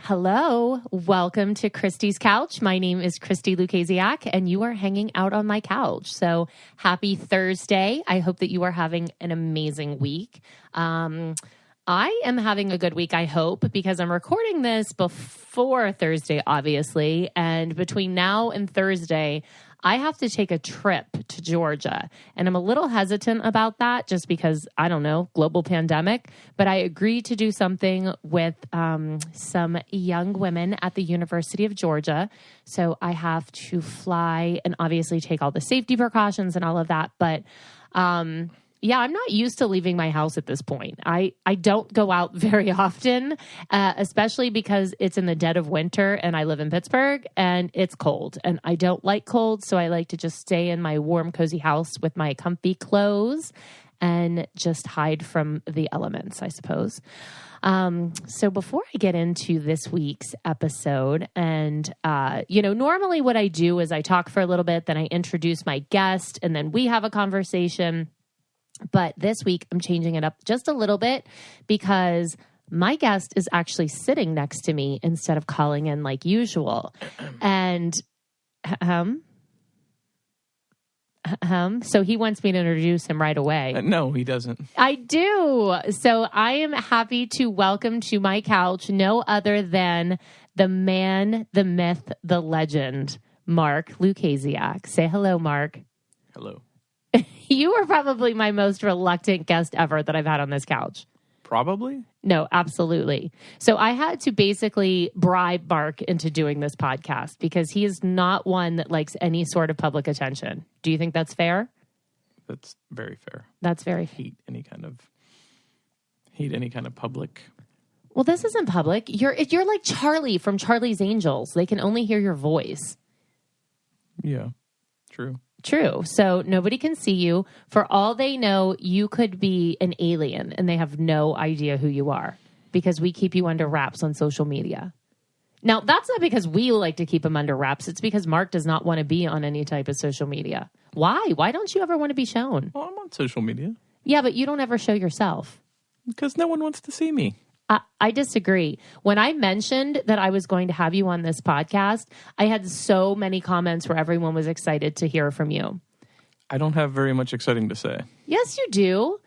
Hello, welcome to Christi's Couch. My name is Christi Lukasiak, and you are hanging out on my couch. So happy Thursday. I hope that you are having an amazing week. I am having a good week, I hope, because I'm recording this before Thursday, obviously. And between now and Thursday, I have to take a trip to Georgia. And I'm a little hesitant about that just because, I don't know, global pandemic. But I agreed to do something with some young women at the University of Georgia. So I have to fly and obviously take all the safety precautions and all of that. But yeah, I'm not used to leaving my house at this point. I don't go out very often, especially because it's in the dead of winter and I live in Pittsburgh and it's cold and I don't like cold. So I like to just stay in my warm, cozy house with my comfy clothes and just hide from the elements, I suppose. So before I get into this week's episode and, normally what I do is I talk for a little bit, then I introduce my guest and then we have a conversation. But this week, I'm changing it up just a little bit because my guest is actually sitting next to me instead of calling in like usual. And so he wants me to introduce him right away. No, he doesn't. I do. So I am happy to welcome to my couch no other than the man, the myth, the legend, Marc Lukasiak. Say hello, Marc. Hello. You are probably my most reluctant guest ever that I've had on this couch. Probably? No, absolutely. So I had to basically bribe Marc into doing this podcast because he is not one that likes any sort of public attention. Do you think that's fair? That's very fair. That's very fair. Hate any kind of public. Well, this isn't public. You're like Charlie from Charlie's Angels. They can only hear your voice. Yeah, true. True. So nobody can see you. For all they know, you could be an alien and they have no idea who you are because we keep you under wraps on social media. Now, that's not because we like to keep him under wraps. It's because Marc does not want to be on any type of social media. Why? Why don't you ever want to be shown? Well, I'm on social media. Yeah, but you don't ever show yourself. Because no one wants to see me. I disagree. When I mentioned that I was going to have you on this podcast, I had so many comments where everyone was excited to hear from you. I don't have very much exciting to say. Yes, you do.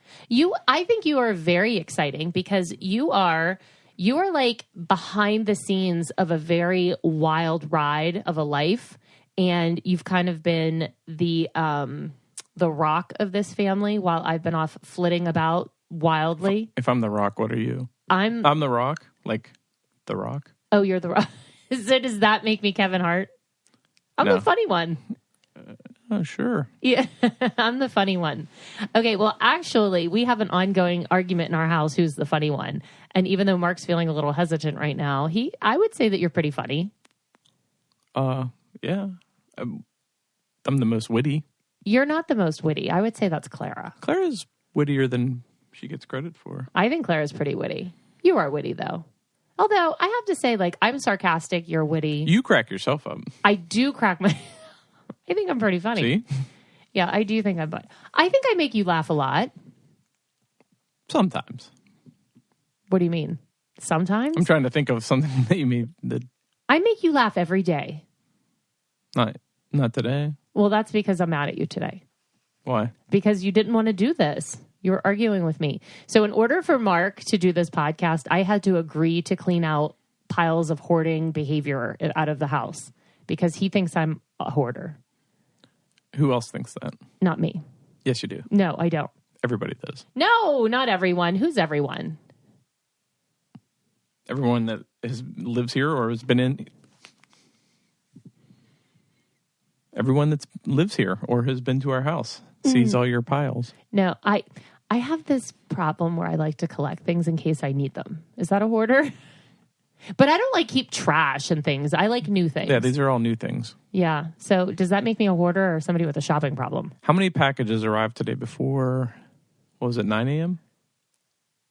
I think you are very exciting because you are like behind the scenes of a very wild ride of a life. And you've kind of been the rock of this family while I've been off flitting about wildly. If I'm the rock, what are you? I'm the rock, like the rock. Oh, you're the rock. So does that make me Kevin Hart? I'm the funny one. Oh, sure. Yeah, I'm the funny one. Okay, well, actually, we have an ongoing argument in our house who's the funny one. And even though Marc's feeling a little hesitant right now, I would say that you're pretty funny. Yeah. I'm the most witty. You're not the most witty. I would say that's Clara. Clara's wittier than she gets credit for. I think Clara's pretty witty. You are witty, though. Although, I have to say, like, I'm sarcastic, you're witty. You crack yourself up. I do crack my... I think I'm pretty funny. See? Yeah, I do think I think I make you laugh a lot. Sometimes. What do you mean? Sometimes? I'm trying to think of something that you mean. I make you laugh every day. Not today. Well, that's because I'm mad at you today. Why? Because you didn't want to do this. You were arguing with me. So in order for Marc to do this podcast, I had to agree to clean out piles of hoarding behavior out of the house because he thinks I'm a hoarder. Who else thinks that? Not me. Yes, you do. No, I don't. Everybody does. No, not everyone. Who's everyone? Everyone that lives here or has been in... Everyone that lives here or has been to our house sees all your piles. No, I have this problem where I like to collect things in case I need them. Is that a hoarder? But I don't like keep trash and things. I like new things. Yeah, these are all new things. Yeah. So does that make me a hoarder or somebody with a shopping problem? How many packages arrived today before, what was it, 9 a.m.?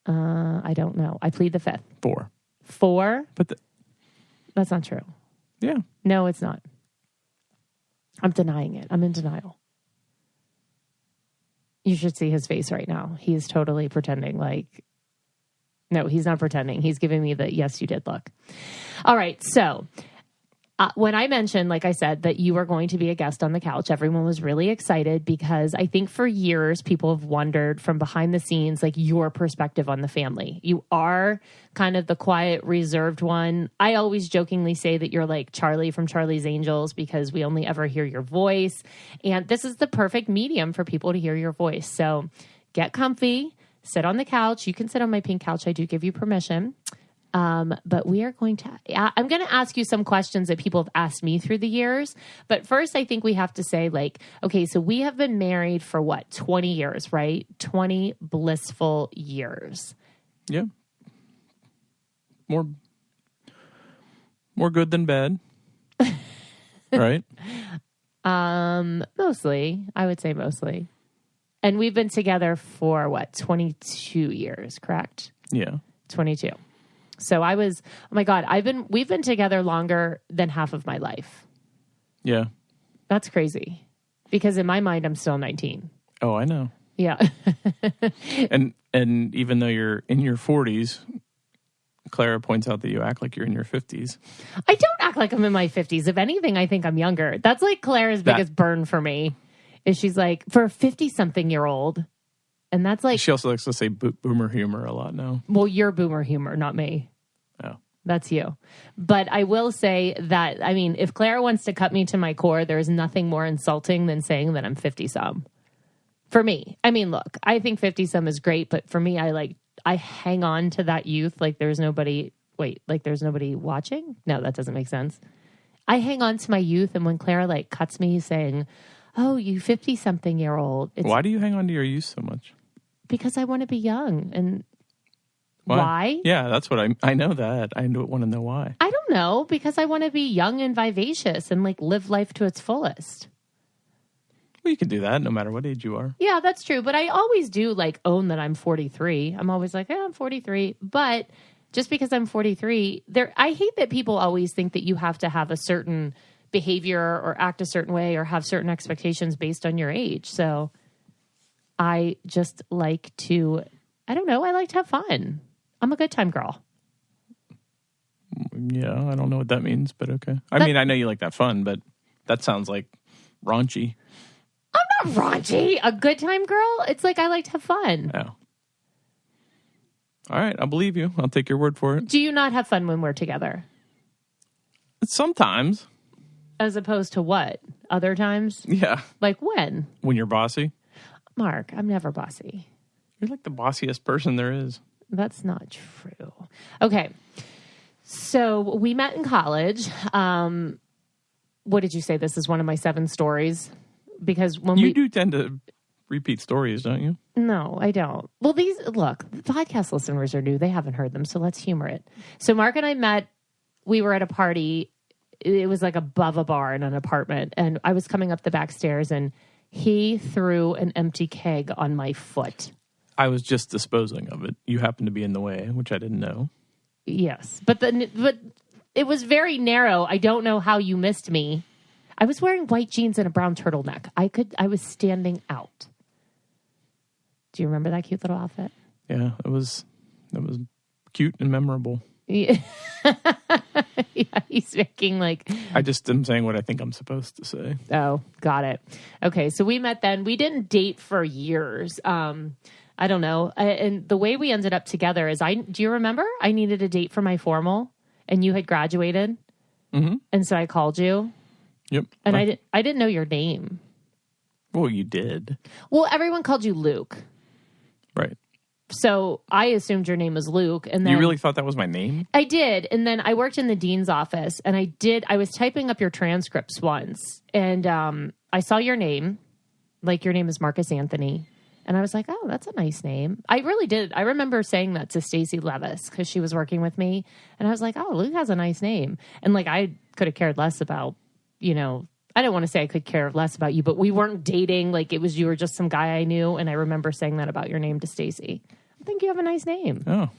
I don't know. I plead the fifth. 4. 4? But that's not true. Yeah. No, it's not. I'm denying it. I'm in denial. You should see his face right now. He's totally pretending like No, he's not pretending. He's giving me the yes, you did look. All right. So when I mentioned, like I said, that you were going to be a guest on the couch, everyone was really excited because I think for years people have wondered from behind the scenes, like your perspective on the family. You are kind of the quiet, reserved one. I always jokingly say that you're like Charlie from Charlie's Angels because we only ever hear your voice. And this is the perfect medium for people to hear your voice. So get comfy, sit on the couch. You can sit on my pink couch. I do give you permission. But we are going to, I'm going to ask you some questions that people have asked me through the years. But first, I think we have to say like, okay, so we have been married for what, 20 years, right? 20 blissful years. Yeah. More good than bad. Right? Mostly, I would say mostly. And we've been together for what, 22 years, correct? Yeah. 22. So I was, oh my God, we've been together longer than half of my life. Yeah. That's crazy. Because in my mind, I'm still 19. Oh, I know. Yeah. and even though you're in your 40s, Clara points out that you act like you're in your 50s. I don't act like I'm in my 50s. If anything, I think I'm younger. That's like Clara's biggest burn for me. Is she's like, for a 50-something-year-old. And that's like... She also likes to say boomer humor a lot now. Well, you're boomer humor, not me. Oh. That's you. But I will say that, I mean, if Clara wants to cut me to my core, there is nothing more insulting than saying that I'm 50-some. For me. I mean, look, I think 50-some is great, but for me, I hang on to that youth like there's nobody... Wait, like there's nobody watching? No, that doesn't make sense. I hang on to my youth, and when Clara like cuts me saying, oh, you 50-something-year-old. Why do you hang on to your youth so much? Because I want to be young. And why? Yeah, that's what I know that. I want to know why. I don't know. Because I want to be young and vivacious and like live life to its fullest. Well, you can do that no matter what age you are. Yeah, that's true. But I always do like own that I'm 43. I'm always like, I'm 43. But just because I'm 43, I hate that people always think that you have to have a certain behavior or act a certain way or have certain expectations based on your age. So I just like to, I don't know, I like to have fun. I'm a good time girl. Yeah, I don't know what that means, but okay. I mean, I know you like that fun, but that sounds like raunchy. I'm not raunchy. A good time girl? It's like I like to have fun. Oh. All right, I'll believe you. I'll take your word for it. Do you not have fun when we're together? Sometimes. As opposed to what? Other times? Yeah. Like when? When you're bossy? Mark, I'm never bossy. You're like the bossiest person there is. That's not true. Okay. So we met in college. What did you say? This is one of my 7 stories? Because when you do tend to repeat stories, don't you? No, I don't. Well, the podcast listeners are new. They haven't heard them, so let's humor it. So Mark and I met. We were at a party. It was like above a bar in an apartment, and I was coming up the back stairs, and he threw an empty keg on my foot. I was just disposing of it. You happened to be in the way, which I didn't know. Yes, but it was very narrow. I don't know how you missed me. I was wearing white jeans and a brown turtleneck. I was standing out. Do you remember that cute little outfit? Yeah, it was cute and memorable. Yeah, yeah, he's making like... I just am saying what I think I'm supposed to say. Oh, got it. Okay, so we met then. We didn't date for years. I don't know. And the way we ended up together is do you remember? I needed a date for my formal and you had graduated. Mm-hmm. And so I called you. Yep. And I didn't know your name. Well, you did. Well, everyone called you Luke. Right. So I assumed your name was Luke. And then you really thought that was my name? I did. And then I worked in the dean's office and I was typing up your transcripts once and I saw your name, like your name is Marcus Anthony. And I was like, oh, that's a nice name. I really did. I remember saying that to Stacey Levis because she was working with me. And I was like, oh, Luke has a nice name. And like, I could have cared less about, I don't want to say I could care less about you, but we weren't dating. Like you were just some guy I knew. And I remember saying that about your name to Stacey. I think you have a nice name. Oh.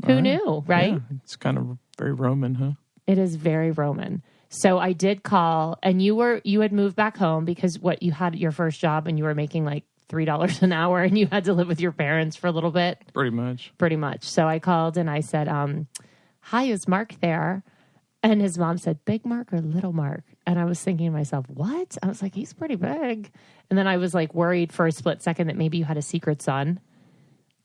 Who knew, right? Yeah, it's kind of very Roman, huh? It is very Roman. So I did call and you had moved back home because you had your first job and you were making like $3 an hour and you had to live with your parents for a little bit. Pretty much. Pretty much. So I called and I said, hi, is Marc there? And his mom said, Big Marc or Little Marc? And I was thinking to myself, what? I was like, he's pretty big. And then I was like worried for a split second that maybe you had a secret son.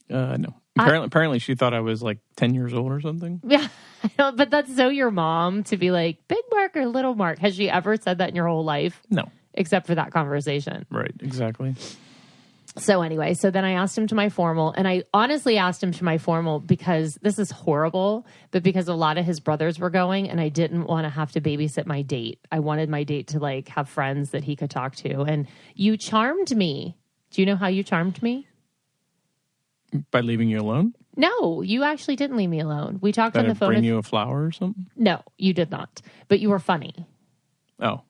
No. Apparently she thought I was like 10 years old or something. Yeah, I know, but that's so your mom to be like, Big Marc or Little Marc. Has she ever said that in your whole life? No. Except for that conversation. Right, exactly. So anyway, so then I asked him to my formal, and I honestly asked him to my formal because this is horrible, but because a lot of his brothers were going and I didn't want to have to babysit my date. I wanted my date to like have friends that he could talk to. And you charmed me. Do you know how you charmed me? By leaving you alone? No, you actually didn't leave me alone. We talked on the phone. Bring you a flower or something? No, you did not. But you were funny. Oh.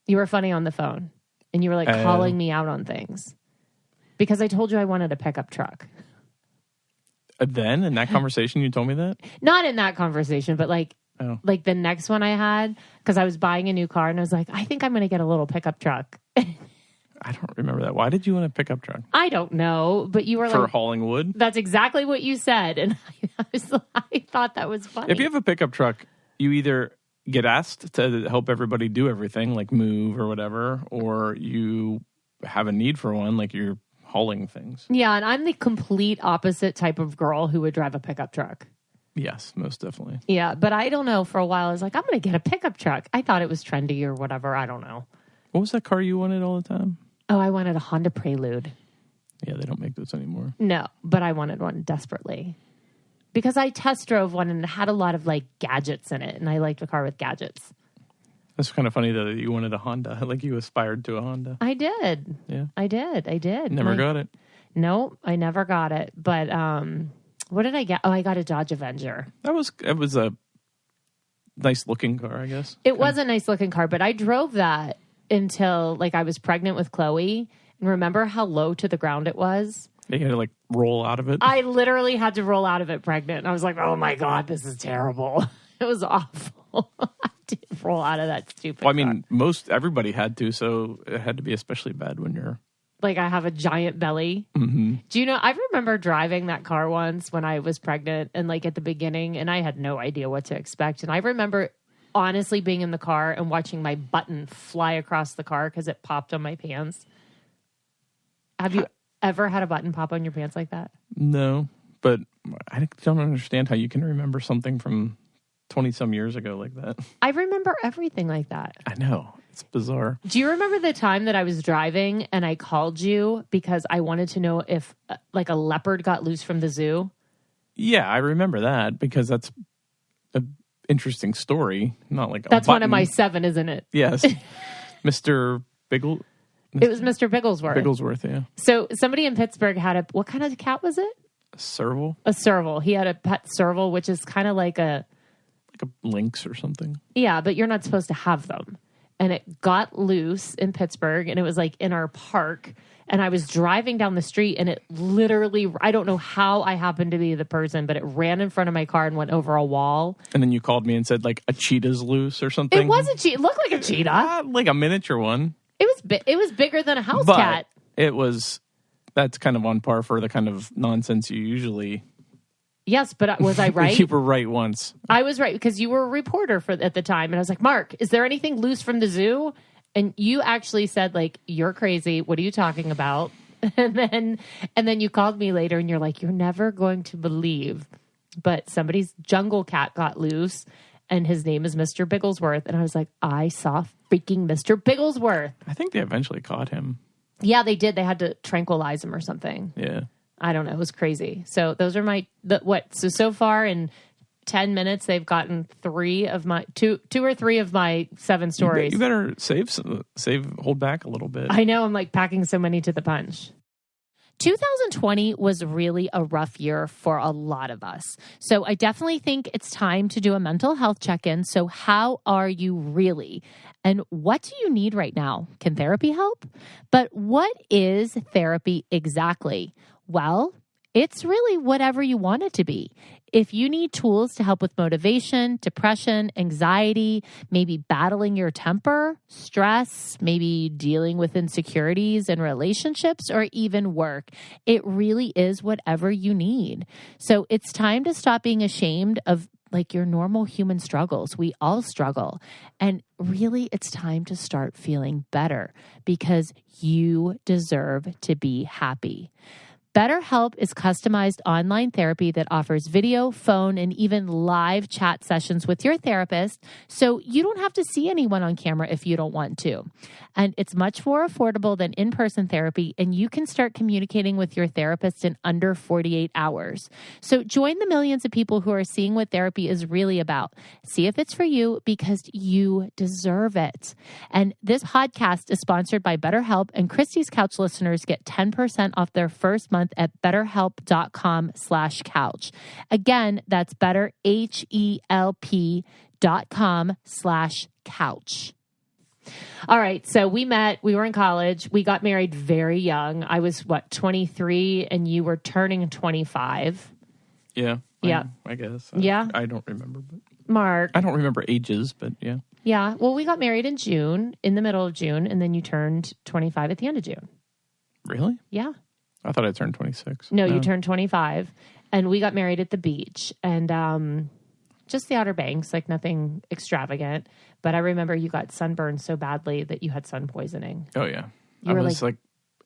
You were funny on the phone. And you were like calling me out on things. Because I told you I wanted a pickup truck. Then, in that conversation, you told me that? Not in that conversation, but like the next one I had, because I was buying a new car and I was like, I think I'm going to get a little pickup truck. I don't remember that. Why did you want a pickup truck? I don't know, but you were For like... hauling wood? That's exactly what you said. And I thought that was funny. If you have a pickup truck, you either get asked to help everybody do everything, like move or whatever, or you have a need for one, like you're hauling things. Yeah, and I'm the complete opposite type of girl who would drive a pickup truck. Yes, most definitely. Yeah, but I don't know. For a while, I was like, I'm going to get a pickup truck. I thought it was trendy or whatever. I don't know. What was that car you wanted all the time? Oh, I wanted a Honda Prelude. Yeah, they don't make those anymore. No, but I wanted one desperately. Because I test drove one and it had a lot of like gadgets in it. And I liked a car with gadgets. That's kind of funny that you wanted a Honda. Like you aspired to a Honda. I did. Yeah. I did. Never got it. No, I never got it. But what did I get? Oh, I got a Dodge Avenger. It was a nice looking car, I guess. It was a nice looking car, but I drove that until like I was pregnant with Chloe. And remember how low to the ground it was? You had to like roll out of it. I literally had to roll out of it pregnant. And I was like, oh my God, this is terrible. It was awful. I did roll out of that stupid car. I mean, everybody had to, so it had to be especially bad when you're... Like I have a giant belly. Mm-hmm. Do you know, I remember driving that car once when I was pregnant and like at the beginning, and I had no idea what to expect. And I remember honestly being in the car and watching my button fly across the car because it popped on my pants. Have you ever had a button pop on your pants like that? No, but I don't understand how you can remember something from 20-some years ago like that. I remember everything like that. I know. It's bizarre. Do you remember the time that I was driving and I called you because I wanted to know if like a leopard got loose from the zoo? Yeah, I remember that because that's an interesting story. Not like that's one of my 7, isn't it? Yes. Mr. Biggle. It was Mr. Bigglesworth. Bigglesworth, yeah. So somebody in Pittsburgh had what kind of cat was it? A serval? A serval. He had a pet serval, which is kind of like a lynx or something. Yeah, but you're not supposed to have them. And it got loose in Pittsburgh, and it was like in our park. And I was driving down the street, and it literally, I don't know how I happened to be the person, but it ran in front of my car and went over a wall. And then you called me and said, like, a cheetah's loose or something. It was a cheetah. It looked like a cheetah. Like a miniature one. It was bigger than a house cat. That's kind of on par for the kind of nonsense you usually... Yes, but was I right? You were right once. I was right because you were a reporter at the time. And I was like, Marc, is there anything loose from the zoo? And you actually said, like, you're crazy. What are you talking about? And then you called me later and you're like, you're never going to believe. But somebody's jungle cat got loose and his name is Mr. Bigglesworth. And I was like, I saw freaking Mr. Bigglesworth. I think they eventually caught him. Yeah, they did. They had to tranquilize him or something. Yeah. I don't know. It was crazy. So those are so far in 10 minutes, they've gotten 3 of my, two or 3 of my 7 stories. You better hold back a little bit. I know. I'm like packing so many to the punch. 2020 was really a rough year for a lot of us. So I definitely think it's time to do a mental health check-in. So how are you really? And what do you need right now? Can therapy help? But what is therapy exactly? Well, It's really whatever you want it to be. If you need tools to help with motivation, depression, anxiety, maybe battling your temper, stress, maybe dealing with insecurities in relationships or even work, it really is whatever you need. So it's time to stop being ashamed of like your normal human struggles. We all struggle. And really, it's time to start feeling better because you deserve to be happy. BetterHelp is customized online therapy that offers video, phone, and even live chat sessions with your therapist, so you don't have to see anyone on camera if you don't want to. And it's much more affordable than in-person therapy, and you can start communicating with your therapist in under 48 hours. So join the millions of people who are seeing what therapy is really about. See if it's for you because you deserve it. And this podcast is sponsored by BetterHelp, and Christi's Couch listeners get 10% off their first month at betterhelp.com/couch. Again, that's betterhelp.com/couch. All right. So we were in college. We got married very young. I was 23 and you were turning 25. Yeah. Yeah. I guess. Yeah. I don't remember. But Marc. I don't remember ages, but yeah. Yeah. Well, we got married in June, in the middle of June, and then you turned 25 at the end of June. Really? Yeah. I thought I turned 26. No, you turned 25. And we got married at the beach. And just the Outer Banks, like nothing extravagant. But I remember you got sunburned so badly that you had sun poisoning. Oh, yeah. You I were was like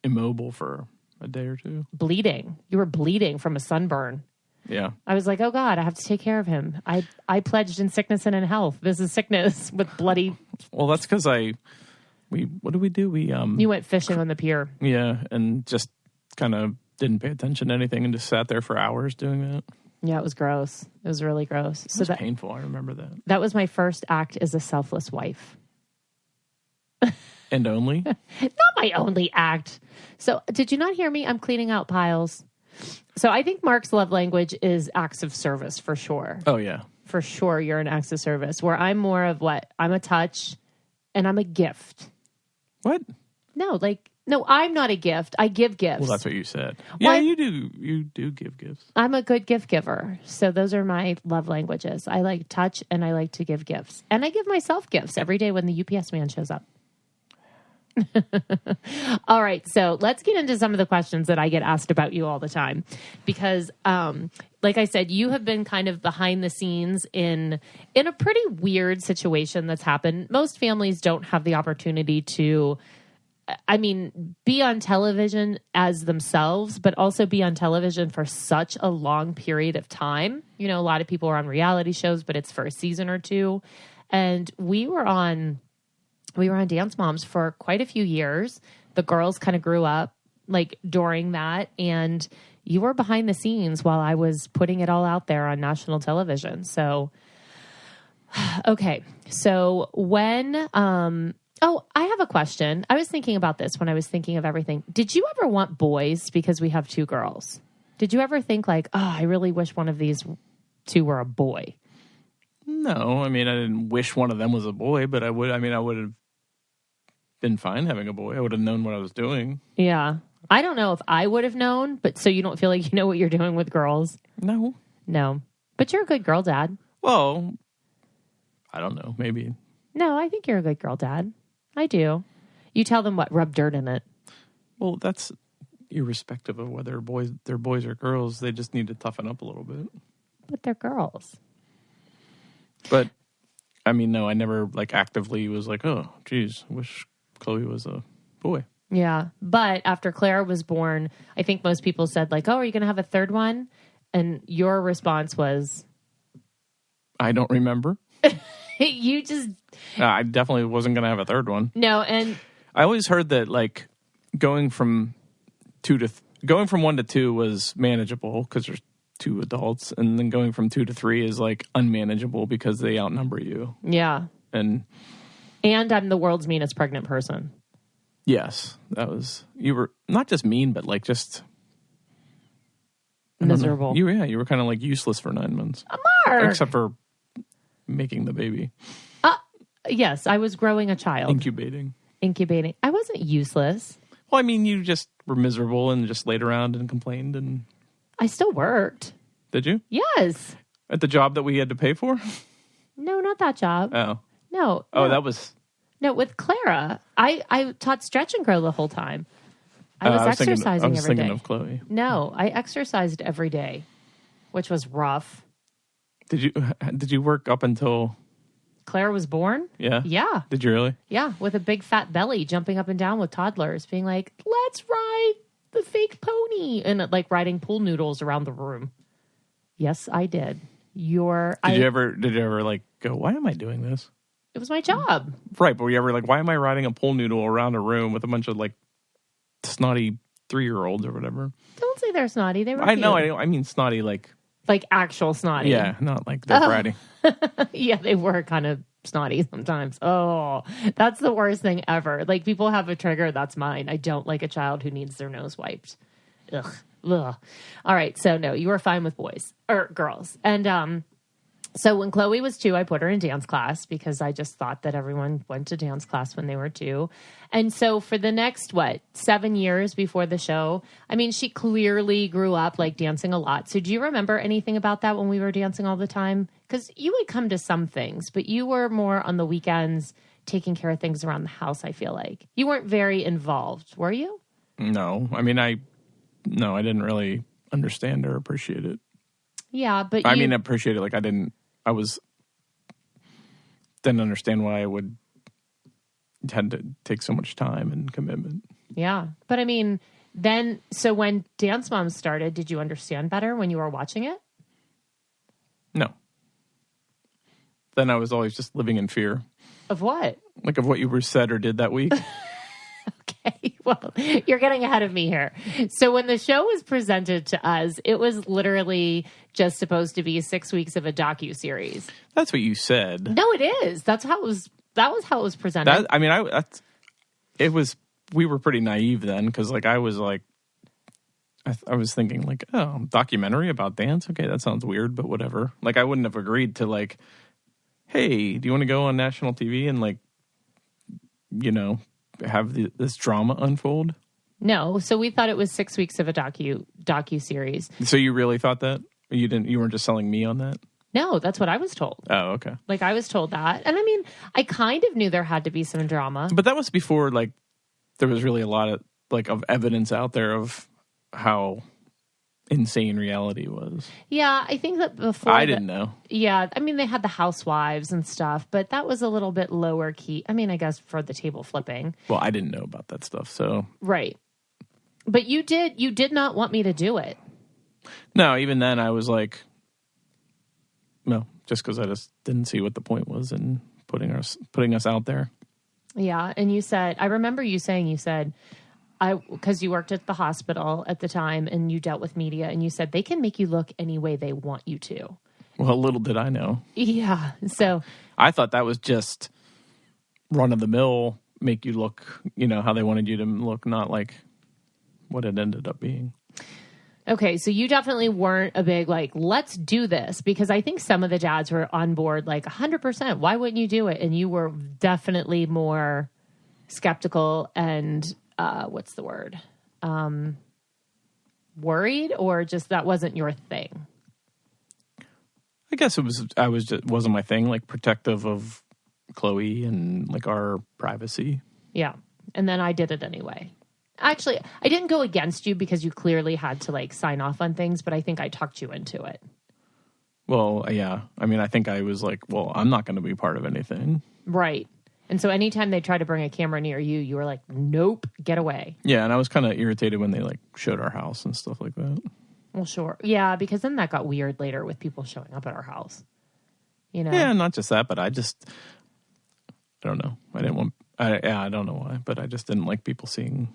immobile for a day or two. Bleeding. You were bleeding from a sunburn. Yeah. I was like, oh God, I have to take care of him. I pledged in sickness and in health. This is sickness with bloody. Well, that's because what did we do? You went fishing on the pier. Yeah. And just kind of didn't pay attention to anything and just sat there for hours doing that. Yeah, it was gross. It was really gross. It was painful. I remember that. That was my first act as a selfless wife. And only? Not my only act. So did you not hear me? I'm cleaning out piles. So I think Marc's love language is acts of service for sure. Oh, yeah. For sure you're an acts of service. Where I'm more of I'm a touch and I'm a gift. What? No, I'm not a gift. I give gifts. Well, that's what you said. Well, yeah, you do. You do give gifts. I'm a good gift giver. So those are my love languages. I like touch and I like to give gifts. And I give myself gifts every day when the UPS man shows up. All right. So let's get into some of the questions that I get asked about you all the time. Because, like I said, you have been kind of behind the scenes in a pretty weird situation that's happened. Most families don't have the opportunity to be on television as themselves, but also be on television for such a long period of time. You know, a lot of people are on reality shows, but it's for a season or two. And we were on Dance Moms for quite a few years. The girls kind of grew up like during that. And you were behind the scenes while I was putting it all out there on national television. So, okay. So when, I have a question. I was thinking about this when I was thinking of everything. Did you ever want boys because we have two girls? Did you ever think like, I really wish one of these two were a boy? No, I didn't wish one of them was a boy, but I would have been fine having a boy. I would have known what I was doing. Yeah. I don't know if I would have known, but so you don't feel like you know what you're doing with girls? No. But you're a good girl dad. Well, I don't know. Maybe. No, I think you're a good girl dad. I do. You tell them what, rub dirt in it. Well, that's irrespective of whether they're boys or girls. They just need to toughen up a little bit. But they're girls. But, no, I never actively was like, oh, geez, I wish Chloe was a boy. Yeah. But after Claire was born, I think most people said are you going to have a third one? And your response was? I don't remember. You just... I definitely wasn't going to have a third one. No, and... I always heard that, going from 1 to 2 was manageable because there's 2 adults, and then going from 2 to 3 is, unmanageable because they outnumber you. Yeah. And I'm the world's meanest pregnant person. Yes. You were not just mean, but, just... Miserable. You were kind of, useless for 9 months. Marc! Except for making the baby. Yes, I was growing a child. Incubating. I wasn't useless. Well, you just were miserable and just laid around and complained and I still worked. Did you? Yes. At the job that we had to pay for? No, not that job. Oh. No. Oh, that was... No, with Clara. I taught stretch and grow the whole time. I was exercising every day. I was thinking of Chloe. No, I exercised every day, which was rough. Did you work up until... Clara was born? Yeah. Yeah. Did you really? Yeah, with a big fat belly, jumping up and down with toddlers, being like, let's ride the fake pony, and like riding pool noodles around the room. Yes, I did. Did you ever like go, why am I doing this? It was my job. Right, but were you ever like, why am I riding a pool noodle around a room with a bunch of like snotty 3-year-olds or whatever? Don't say they're snotty. They were I know. I mean snotty like actual snotty. Yeah, not like they're bratty. Yeah, they were kind of snotty sometimes. Oh, that's the worst thing ever. Like, people have a trigger. That's mine. I don't like a child who needs their nose wiped. Ugh. Ugh. All right. So no, you were fine with boys or girls. And, so when Chloe was 2, I put her in dance class because I just thought that everyone went to dance class when they were 2. And so for the next, 7 years before the show, I mean, she clearly grew up like dancing a lot. So do you remember anything about that when we were dancing all the time? Because you would come to some things, but you were more on the weekends taking care of things around the house, I feel like. You weren't very involved, were you? No. I mean, I didn't really understand or appreciate it. Yeah, but appreciate it. Like, didn't understand why I had to take so much time and commitment. Yeah. But I mean, so when Dance Moms started, did you understand better when you were watching it? No. Then I was always just living in fear. Of what? Like of what you were said or did that week. Okay, well, you're getting ahead of me here. So when the show was presented to us, it was literally just supposed to be 6 weeks of a docuseries. That's what you said. No, it is. That was how it was presented. We were pretty naive then because like I was like, I was thinking like, oh, documentary about dance? Okay, that sounds weird, but whatever. Like I wouldn't have agreed to like, hey, do you want to go on national TV and like, have this drama unfold? No, so we thought it was 6 weeks of a docu-series. So you really thought that? You weren't just selling me on that? No, that's what I was told. Oh, okay. Like I was told that. And I mean, I kind of knew there had to be some drama. But that was before like there was really a lot of like of evidence out there of how insane reality was. Yeah, I think that before I didn't know. Yeah, I mean they had the housewives and stuff, but that was a little bit lower key. I mean, I guess for the table flipping. Well, I didn't know about that stuff, so right. But you did not want me to do it. No, even then I was like, no, just because I just didn't see what the point was in putting us out there. Yeah, and you said, I remember you said, because you worked at the hospital at the time and you dealt with media, and you said they can make you look any way they want you to. Well, little did I know. Yeah, so I thought that was just run of the mill, make you look, how they wanted you to look, not like what it ended up being. Okay, so you definitely weren't a big, like, let's do this, because I think some of the dads were on board, like, 100%. Why wouldn't you do it? And you were definitely more skeptical and, what's the word? Worried, or just that wasn't your thing? I guess wasn't my thing, like, protective of Chloe and, like, our privacy. Yeah, and then I did it anyway. Actually, I didn't go against you because you clearly had to like sign off on things, but I think I talked you into it. Well, yeah. I mean, I think I was like, well, I'm not going to be part of anything. Right. And so anytime they tried to bring a camera near you, you were like, nope, get away. Yeah, and I was kind of irritated when they like showed our house and stuff like that. Well, sure. Yeah, because then that got weird later with people showing up at our house. Yeah, not just that, but I don't know. I don't know why, but I just didn't like people seeing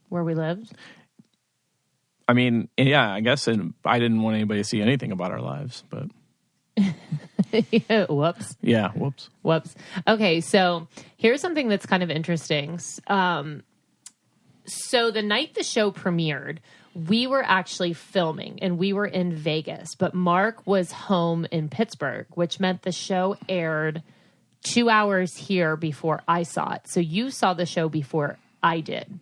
where we lived? I mean, yeah, I guess I didn't want anybody to see anything about our lives, but... Whoops. Yeah, whoops. Whoops. Okay, so here's something that's kind of interesting. So the night the show premiered, we were actually filming, and we were in Vegas, but Marc was home in Pittsburgh, which meant the show aired 2 hours here before I saw it. So you saw the show before I did.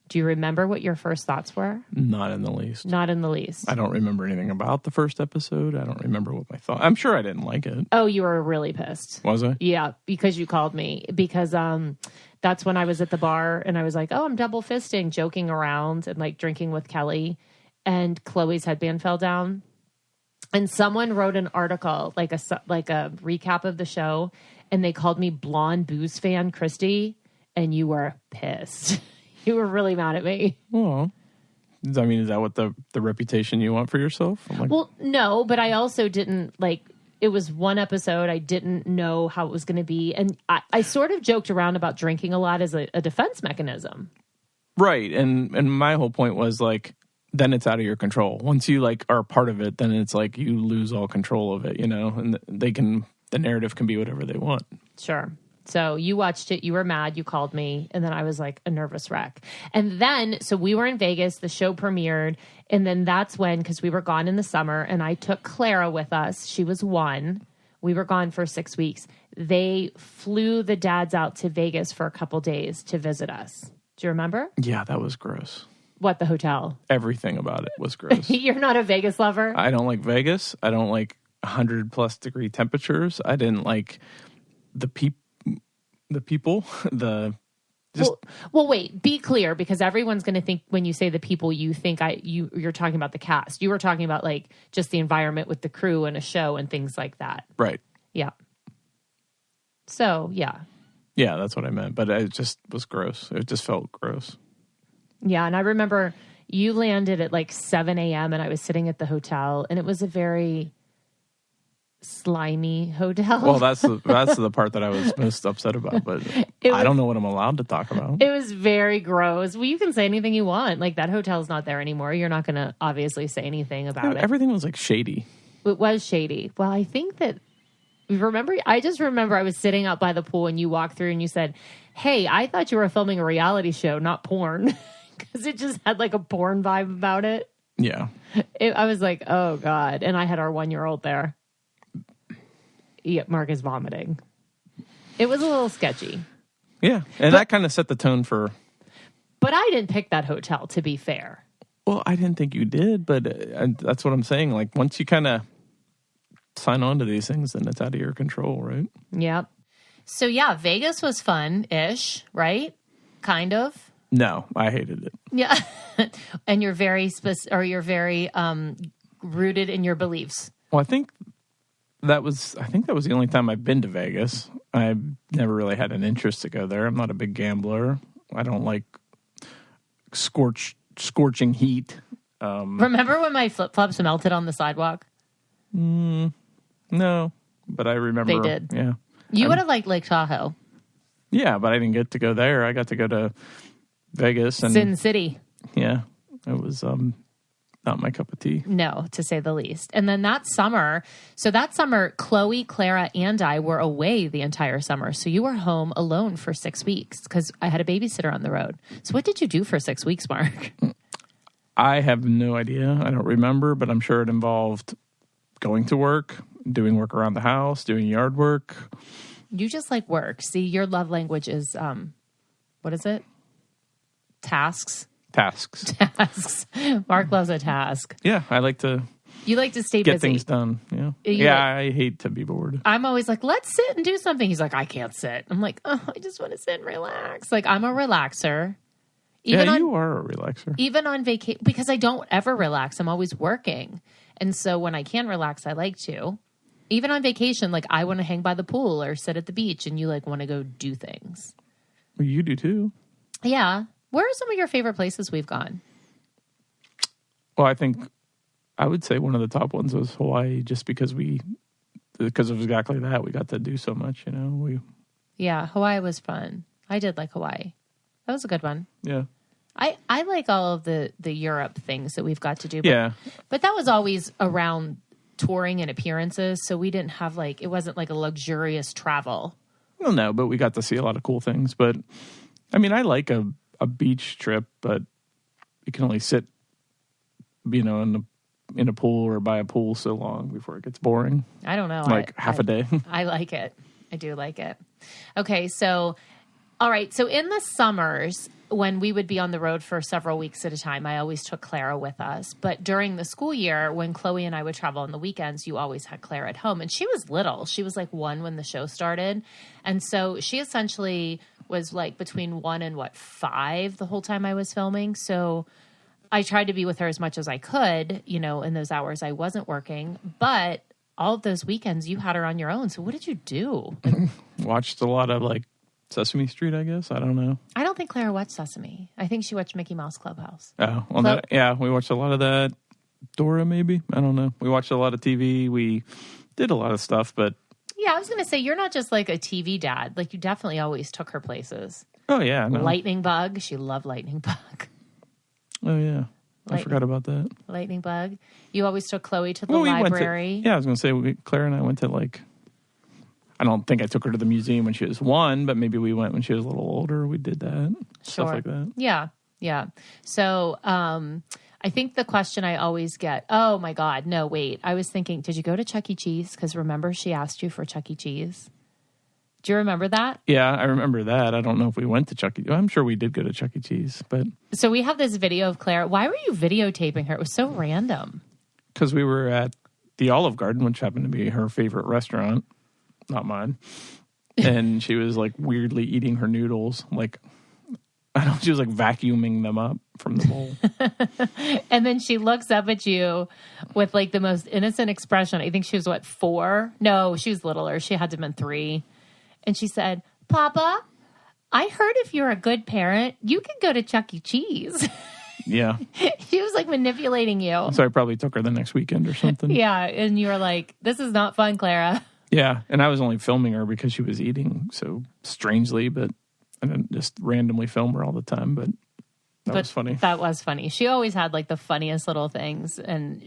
Do you remember what your first thoughts were? Not in the least. Not in the least. I don't remember anything about the first episode. I don't remember what my thought. I'm sure I didn't like it. Oh, you were really pissed. Was I? Yeah, because you called me. Because that's when I was at the bar and I was like, oh, I'm double fisting, joking around and like drinking with Kelly. And Chloe's headband fell down. And someone wrote an article, like a recap of the show. And they called me blonde booze fan, Christi. And you were pissed. You were really mad at me. Well, I mean, is that what the reputation you want for yourself? Like, well, no, but I also didn't it was one episode. I didn't know how it was going to be. And I sort of joked around about drinking a lot as a defense mechanism. Right. And my whole point was like, then it's out of your control. Once you like are part of it, then it's like you lose all control of it, and the narrative can be whatever they want. Sure. So you watched it, you were mad, you called me, and then I was like a nervous wreck. And then, so we were in Vegas, the show premiered, and then that's when, because we were gone in the summer, and I took Clara with us. She was 1. We were gone for 6 weeks. They flew the dads out to Vegas for a couple days to visit us. Do you remember? Yeah, that was gross. What, the hotel? Everything about it was gross. You're not a Vegas lover? I don't like Vegas. I don't like 100+ degree temperatures. I didn't like the people. Well, wait, be clear, because everyone's going to think when you say the people, you think you're talking about the cast. You were talking about like just the environment with the crew and a show and things like that. Right. Yeah. So, yeah. Yeah, that's what I meant. But it just was gross. It just felt gross. Yeah. And I remember you landed at like 7 a.m. and I was sitting at the hotel, and it was a very slimy hotel. Well, that's the part that I was most upset about, but I don't know what I'm allowed to talk about. It was very gross. Well, you can say anything you want. Like, that hotel's not there anymore. You're not going to obviously say anything about it. Everything was like shady. It was shady. Well, I think that I just remember I was sitting out by the pool and you walked through and you said, hey, I thought you were filming a reality show, not porn. Because it just had like a porn vibe about it. Yeah. I was like, oh God. And I had our 1-year-old there. Yeah, Marc is vomiting. It was a little sketchy. Yeah, and that kind of set the tone for... But I didn't pick that hotel, to be fair. Well, I didn't think you did, but that's what I'm saying. Like, once you kind of sign on to these things, then it's out of your control, right? Yep. So, yeah, Vegas was fun-ish, right? Kind of. No, I hated it. Yeah. And you're very rooted in your beliefs. Well, I think that was the only time I've been to Vegas. I've never really had an interest to go there. I'm not a big gambler. I don't like scorching heat. Remember when my flip-flops melted on the sidewalk? No, but I remember. They did. Yeah. You would have liked Lake Tahoe. Yeah, but I didn't get to go there. I got to go to Vegas and Sin City. Yeah, it was not my cup of tea. No, to say the least. And then that summer, Chloe, Clara, and I were away the entire summer. So you were home alone for 6 weeks because I had a babysitter on the road. So what did you do for 6 weeks, Marc? I have no idea. I don't remember, but I'm sure it involved going to work, doing work around the house, doing yard work. You just like work. See, your love language is, what is it? Tasks. Marc loves a task. Yeah, I like to. You like to stay get busy. Things done. Yeah, I hate to be bored. I'm always like, let's sit and do something. He's like, I can't sit. I'm like, oh, I just want to sit and relax. Like, I'm a relaxer. You are a relaxer. Even on vacation, because I don't ever relax. I'm always working, and so when I can relax, I like to. Even on vacation, like I want to hang by the pool or sit at the beach, and you like want to go do things. Well, you do too. Yeah. Where are some of your favorite places we've gone? Well, I would say one of the top ones was Hawaii, just because of exactly that. We got to do so much, Yeah, Hawaii was fun. I did like Hawaii. That was a good one. Yeah. I like all of the Europe things that we've got to do. But that was always around touring and appearances, so we didn't have it wasn't like a luxurious travel. Well, no, but we got to see a lot of cool things. But, I mean, I like a beach trip, but you can only sit, in a pool or by a pool so long before it gets boring. I don't know. Half a day. I like it. I do like it. Okay, so, all right. So in the summers, when we would be on the road for several weeks at a time, I always took Clara with us. But during the school year, when Chloe and I would travel on the weekends, you always had Clara at home. And she was little. She was like 1 when the show started. And so she essentially was like between 1 and 5 the whole time I was filming. So I tried to be with her as much as I could, you know, in those hours I wasn't working. But all of those weekends, you had her on your own. So what did you do? Watched a lot of like Sesame Street, I guess. I don't know. I don't think Clara watched Sesame. I think she watched Mickey Mouse Clubhouse. Oh, well, we watched a lot of that. Dora, maybe? I don't know. We watched a lot of TV. We did a lot of stuff, but... Yeah, I was going to say, you're not just like a TV dad. Like, you definitely always took her places. Oh, yeah. No. Lightning Bug. She loved Lightning Bug. Oh, yeah. I forgot about that. Lightning Bug. You always took Chloe to the library. I was going to say, Claire and I went to like... I don't think I took her to the museum when she was 1, but maybe we went when she was a little older. We did that. Stuff like that. Yeah. Yeah. So I think the question I always get, oh my God, no, wait. I was thinking, did you go to Chuck E. Cheese? Because remember she asked you for Chuck E. Cheese. Do you remember that? Yeah, I remember that. I don't know if we went to Chuck E. I'm sure we did go to Chuck E. Cheese, but... So we have this video of Claire. Why were you videotaping her? It was so random. Because we were at the Olive Garden, which happened to be her favorite restaurant. Not mine. And she was like weirdly eating her noodles. Like, I don't know, she was like vacuuming them up from the bowl. And then she looks up at you with like the most innocent expression. I think she was 4? No, she was littler. She had to have been 3. And she said, Papa, I heard if you're a good parent, you can go to Chuck E. Cheese. Yeah. She was like manipulating you. So I probably took her the next weekend or something. Yeah. And you were like, this is not fun, Clara. Yeah, and I was only filming her because she was eating so strangely, but I didn't just randomly film her all the time, but that was funny. That was funny. She always had like the funniest little things, and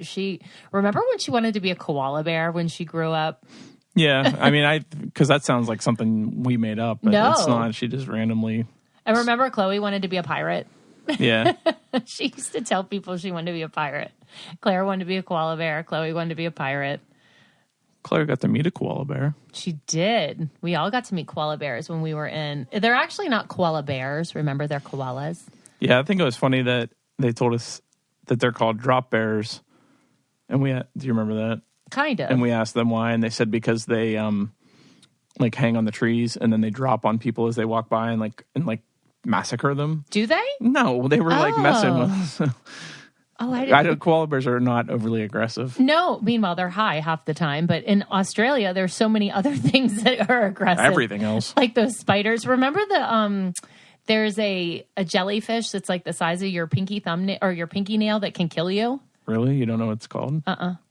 remember when she wanted to be a koala bear when she grew up? Yeah, I mean, because that sounds like something we made up, but it's not. She just randomly... I remember Chloe wanted to be a pirate. Yeah. She used to tell people she wanted to be a pirate. Claire wanted to be a koala bear. Chloe wanted to be a pirate. Claire got to meet a koala bear. She did. We all got to meet koala bears when we were in... They're actually not koala bears. Remember, they're koalas. Yeah, I think it was funny that they told us that they're called drop bears. And do you remember that? Kind of. And we asked them why, and they said because they like hang on the trees and then they drop on people as they walk by and massacre them. Do they? No, they were like messing with us. Oh, I didn't. Koala bears are not overly aggressive. No, meanwhile, they're high half the time. But in Australia, there's so many other things that are aggressive. Everything else. Like those spiders. Remember there's a jellyfish that's like the size of your pinky thumbnail or your pinky nail that can kill you? Really? You don't know what it's called?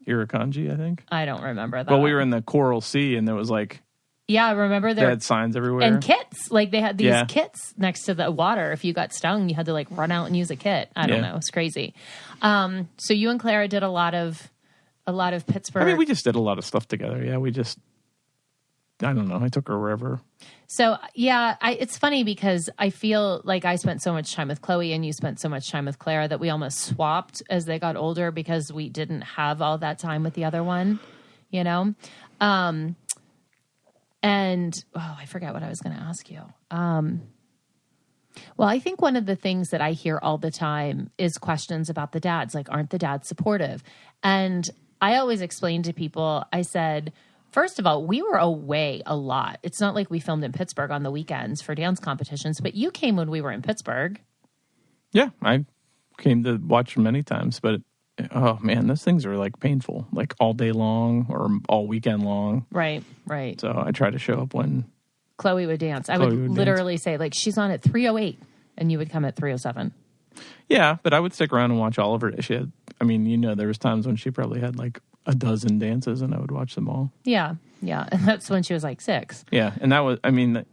Irukandji, I think. I don't remember that. Well, we were in the Coral Sea and there was like... Yeah, I remember they had signs everywhere. And kits. Like they had these kits next to the water. If you got stung, you had to like run out and use a kit. I don't know. It's crazy. So you and Clara did a lot of Pittsburgh. I mean, we just did a lot of stuff together. Yeah, I don't know. I took her wherever. So, yeah, it's funny because I feel like I spent so much time with Chloe and you spent so much time with Clara that we almost swapped as they got older because we didn't have all that time with the other one, you know? And, I forgot what I was going to ask you. Well, I think one of the things that I hear all the time is questions about the dads. Like, aren't the dads supportive? And I always explain to people, I said, first of all, we were away a lot. It's not like we filmed in Pittsburgh on the weekends for dance competitions, but you came when we were in Pittsburgh. Yeah, I came to watch many times, but oh man, those things are like painful, like all day long or all weekend long. Right. So I try to show up when Chloe would dance. I would literally say like, she's on at 3:08 and you would come at 3:07. Yeah, but I would stick around and watch all of her. There was times when she probably had like a dozen dances and I would watch them all. Yeah. And that's when she was like 6. Yeah. And that was, and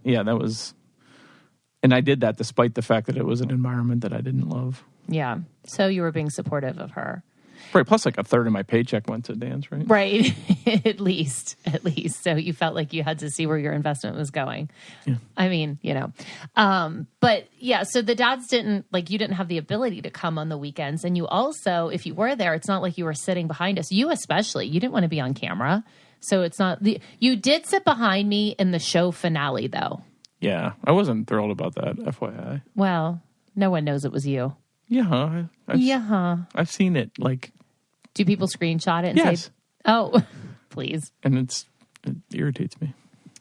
I did that despite the fact that it was an environment that I didn't love. Yeah. So you were being supportive of her. Right. Plus like a third of my paycheck went to dance, right? Right. At least. So you felt like you had to see where your investment was going. Yeah. I mean, but yeah, so the dads you didn't have the ability to come on the weekends. And you also, if you were there, it's not like you were sitting behind us. You especially, you didn't want to be on camera. So it's not, you did sit behind me in the show finale though. Yeah. I wasn't thrilled about that, FYI. Well, No one knows it was you. Yeah. I've seen it. Like, do people screenshot it and yes. say, "Oh, please"? And it irritates me.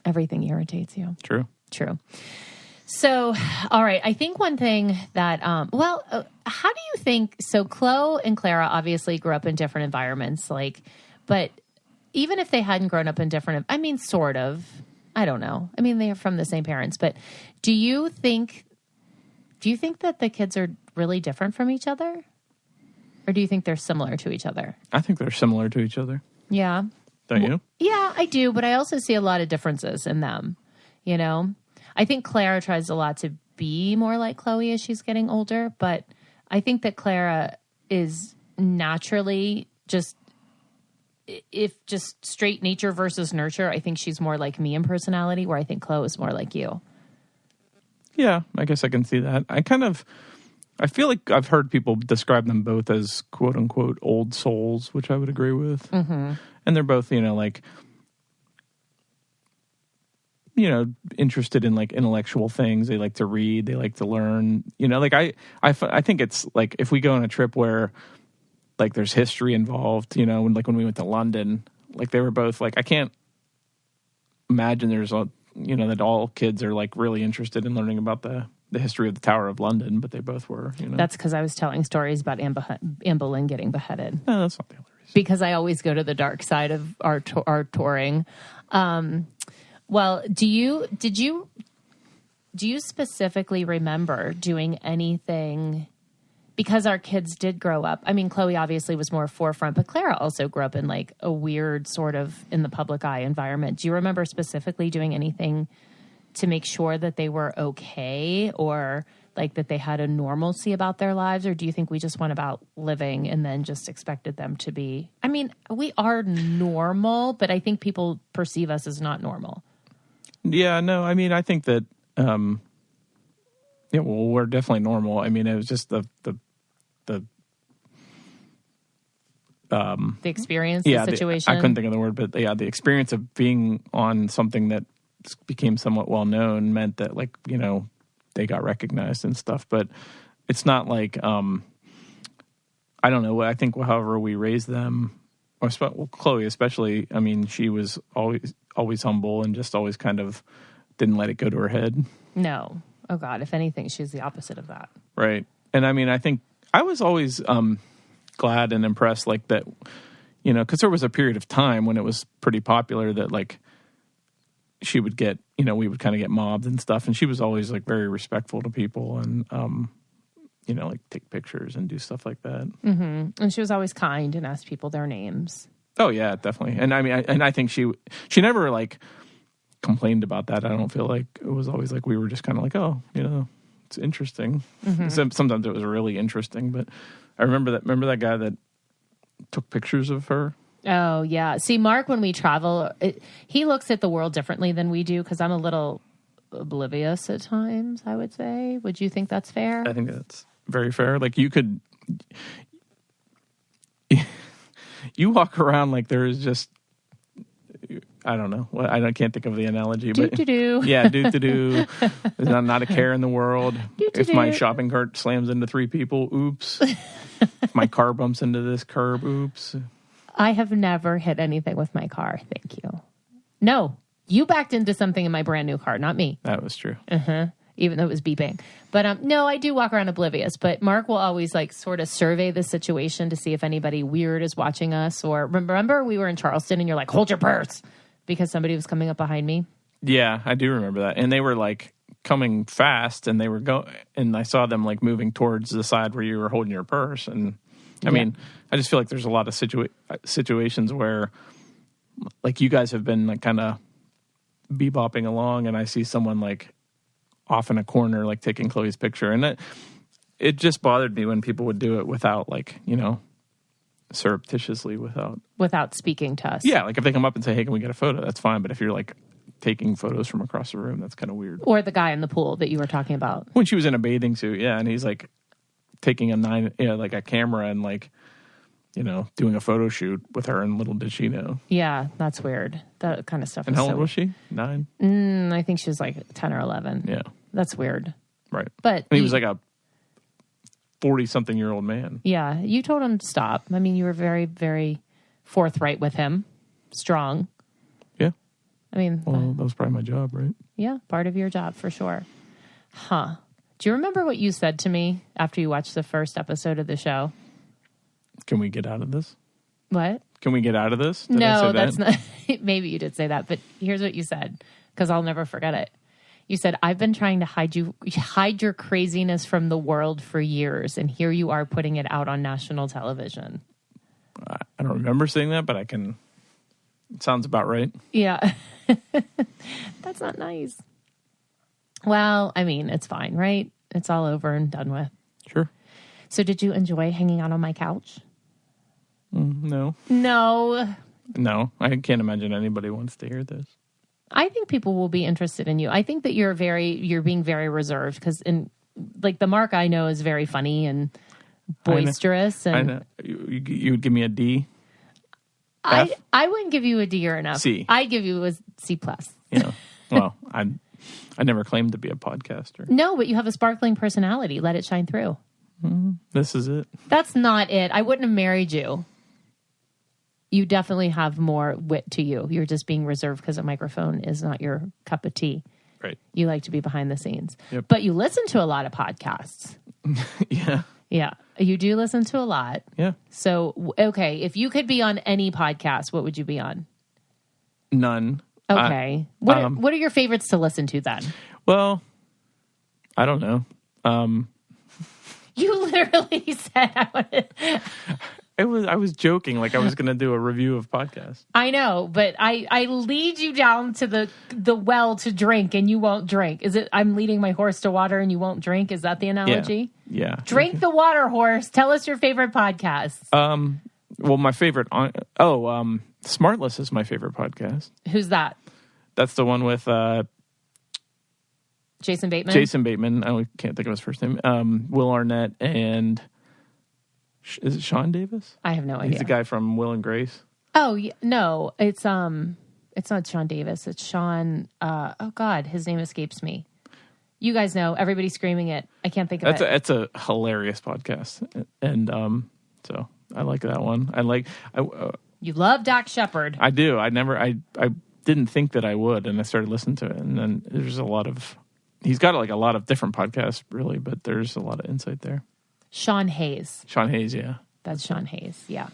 Everything irritates you. True. So, all right. I think one thing that, how do you think? So, Chloe and Clara obviously grew up in different environments, but even if they hadn't grown up in different, I mean, sort of. I don't know. I mean, they are from the same parents, but do you think that the kids are really different from each other? Or do you think they're similar to each other? I think they're similar to each other. Yeah. Don't you? Yeah, I do. But I also see a lot of differences in them. You know, I think Clara tries a lot to be more like Chloe as she's getting older. But I think that Clara is naturally just straight nature versus nurture. I think she's more like me in personality, where I think Chloe is more like you. Yeah, I guess I can see that. I feel like I've heard people describe them both as quote unquote old souls, which I would agree with. Mm-hmm. And they're both, interested in like intellectual things. They like to read. They like to learn. I think it's like if we go on a trip where like there's history involved, when we went to London, like they were both like, I can't imagine that all kids are like really interested in learning about the history of the Tower of London, but they both were, That's because I was telling stories about Anne Boleyn getting beheaded. No, that's not the only reason. Because I always go to the dark side of our touring. Well, do you specifically remember doing anything? Because our kids did grow up. I mean, Chloe obviously was more forefront, but Clara also grew up in like a weird sort of in the public eye environment. Do you remember specifically doing anything to make sure that they were okay, or like that they had a normalcy about their lives? Or do you think we just went about living and then just expected them to be, I mean, we are normal, but I think people perceive us as not normal. Yeah, no, I mean, I think that, we're definitely normal. I mean, it was just the experience, the situation. I couldn't think of the word, but the experience of being on something that became somewhat well known meant that like, they got recognized and stuff, but it's not like, I don't know. I think however we raised them, Chloe especially, I mean, she was always humble and just always kind of didn't let it go to her head. No. Oh God. If anything, she's the opposite of that. Right. And I mean, I think I was always, glad and impressed like that, because there was a period of time when it was pretty popular that like she would get, we would kind of get mobbed and stuff. And she was always like very respectful to people and, like take pictures and do stuff like that. Mm-hmm. And she was always kind and asked people their names. Oh yeah, definitely. And I mean, I think she never like complained about that. I don't feel like it was always like we were just kind of like, oh, it's interesting. Mm-hmm. Sometimes it was really interesting, but I remember that guy that took pictures of her. Oh, yeah. See, Marc, when we travel, he looks at the world differently than we do because I'm a little oblivious at times, I would say. Would you think that's fair? I think that's very fair. Like you walk around like there is just, I don't know. Well, I can't think of the analogy, but do-do-do. Yeah, do-do-do. There's not a care in the world. Do-do-do. If my shopping cart slams into 3 people, oops. If my car bumps into this curb, oops. I have never hit anything with my car. Thank you. No, you backed into something in my brand new car, not me. That was true. Uh-huh. Even though it was beeping. But no, I do walk around oblivious. But Marc will always like sort of survey the situation to see if anybody weird is watching us. Or remember we were in Charleston and you're like, hold your purse. Because somebody was coming up behind me. Yeah, I do remember that. And they were like coming fast and they were and I saw them like moving towards the side where you were holding your purse. And I mean, I just feel like there's a lot of situations where like you guys have been like kind of bebopping along and I see someone like off in a corner, like taking Chloe's picture. And it just bothered me when people would do it without like, surreptitiously without speaking to us. Yeah, like if they come up and say, hey, can we get a photo? That's fine. But if you're like taking photos from across the room, that's kind of weird. Or the guy in the pool that you were talking about. When she was in a bathing suit, yeah, and he's like taking like a camera and like, doing a photo shoot with her, and little did she know. Yeah, that's weird. That kind of stuff. And how old was she? 9? I think she was like 10 or 11. Yeah. That's weird. Right. But and he was like a 40-something-year-old man. Yeah, you told him to stop. I mean, you were very, very forthright with him. Strong. Yeah. I mean... Well, that was probably my job, right? Yeah, part of your job, for sure. Huh. Do you remember what you said to me after you watched the first episode of the show? Can we get out of this? What? Can we get out of this? Did I No, say that? that's not... Maybe you did say that, but here's what you said, because I'll never forget it. You said, I've been trying to hide your craziness from the world for years, and here you are putting it out on national television. I don't remember saying that, but I can... It sounds about right. Yeah. That's not nice. Well, I mean, it's fine, right? It's all over and done with. Sure. So did you enjoy hanging out on my couch? No. No. No, I can't imagine anybody wants to hear this. I think people will be interested in you. I think that you're being very reserved because the Marc I know is very funny and boisterous. I know. You would give me a D? I wouldn't give you a D or an F. C. I'd give you a C+. Yeah. Well, I never claimed to be a podcaster. No, but you have a sparkling personality. Let it shine through. This is it. That's not it. I wouldn't have married you. You definitely have more wit to you. You're just being reserved because a microphone is not your cup of tea. Right. You like to be behind the scenes. Yep. But you listen to a lot of podcasts. Yeah. Yeah. You do listen to a lot. Yeah. So, okay, if you could be on any podcast, what would you be on? None. Okay. What are your favorites to listen to then? Well, I don't know. You literally said I wanted... I was joking, like I was going to do a review of podcasts. I know, but I lead you down to the well to drink, and you won't drink. Is it? I'm leading my horse to water, and you won't drink. Is that the analogy? Yeah. Drink the water, horse. Tell us your favorite podcasts. Well, my favorite. Smartless is my favorite podcast. Who's that? That's the one with Jason Bateman. Jason Bateman. I can't think of his first name. Will Arnett and. Is it Sean Davis? I have no idea. He's the guy from Will and Grace. Oh no, it's not Sean Davis. It's Sean. Oh God, his name escapes me. You guys know. Everybody's screaming it. I can't think of it. That's a hilarious podcast, and so I like that one. You love Dak Shepard. I do. I didn't think that I would, and I started listening to it, and then there's a lot of. He's got like a lot of different podcasts, really, but there's a lot of insight there. Sean Hayes. Sean Hayes, yeah. That's Sean Hayes, yeah.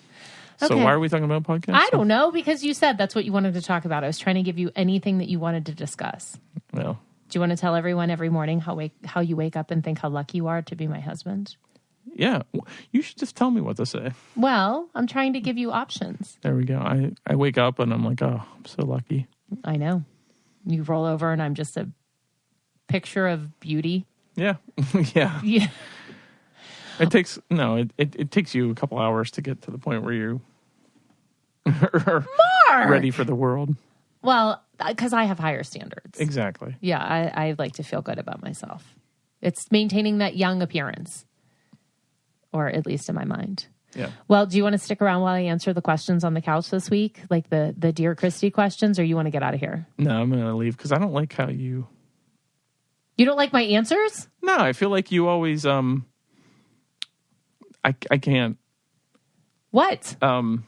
Okay. So why are we talking about podcasts? I don't know, because you said that's what you wanted to talk about. I was trying to give you anything that you wanted to discuss. Well. Do you want to tell everyone every morning how you wake up and think how lucky you are to be my husband? Yeah. You should just tell me what to say. Well, I'm trying to give you options. There we go. I wake up and I'm like, oh, I'm so lucky. I know. You roll over and I'm just a picture of beauty. Yeah. Yeah. Yeah. It takes you a couple hours to get to the point where you are ready for the world. Well, because I have higher standards. Exactly. Yeah, I like to feel good about myself. It's maintaining that young appearance, or at least in my mind. Yeah. Well, do you want to stick around while I answer the questions on the couch this week, like the Dear Christi questions, or you want to get out of here? No, I'm going to leave because I don't like how you. You don't like my answers? No, I feel like you always I can't. What? No,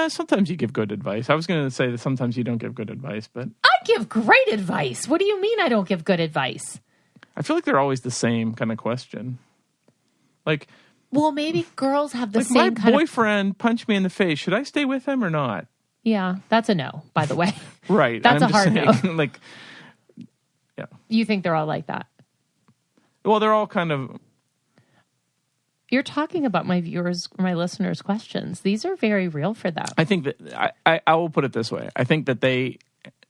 sometimes you give good advice. I was going to say that sometimes you don't give good advice, but... I give great advice. What do you mean I don't give good advice? I feel like they're always the same kind of question. Like... Well, maybe girls have the like same my boyfriend punched me in the face. Should I stay with him or not? Yeah, that's a no, by the way. Right. That's a hard no. Like, yeah. You think they're all like that? Well, they're all kind of... You're talking about my listeners' questions. These are very real for them. I think that I will put it this way. I think that